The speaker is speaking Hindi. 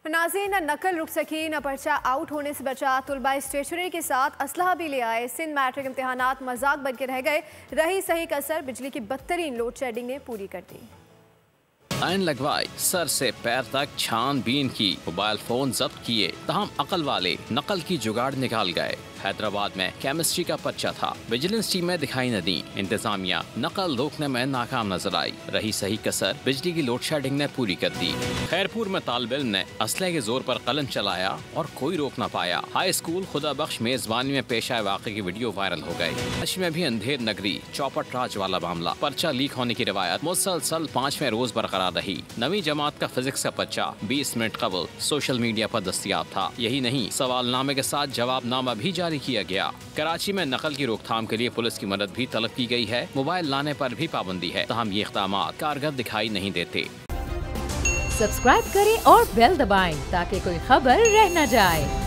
नाज़रीन, न नकल रुक सकी, न पर्चा आउट होने से बचा। तुलबा स्टेशनरी के साथ असलहा भी ले आए। सिंध मैट्रिक इम्तिहानात मजाक बन के रह गए। रही सही कसर बिजली की बदतरीन लोड शेडिंग ने पूरी कर दी। लाइन लगवाई, सर से पैर तक छानबीन की, मोबाइल फोन जब्त किए, तहम अकल वाले नकल की जुगाड़ निकाल गए। हैदराबाद में केमिस्ट्री का पर्चा था, विजिलेंस टीमें दिखाई न दी। इंतजामिया नकल रोकने में नाकाम नजर आई। रही सही कसर बिजली की लोड शेडिंग ने पूरी कर दी। खैरपुर में तालिब इल्म ने असले के जोर पर कलम चलाया और कोई रोक न पाया। हाई स्कूल खुदा बख्श मेजबानी में पेश आए वाक़े की वीडियो वायरल हो गई। कश में भी अंधेर नगरी चौपट राज वाला मामला। पर्चा लीक होने की रिवायत मुसलसल 5वें रोज बरकरार रही। नवी जमात का फिजिक्स का पर्चा 20 मिनट कबल सोशल मीडिया पर दस्तयाब था। यही नहीं, सवालनामे के साथ जवाबनामा भी जारी किया गया। कराची में नकल की रोकथाम के लिए पुलिस की मदद भी तलब की गई है। मोबाइल लाने पर भी पाबंदी है, तहम ये इक़दाम कारगर दिखाई नहीं देते। सब्सक्राइब करें और बेल दबाएं ताकि कोई खबर रह न जाए।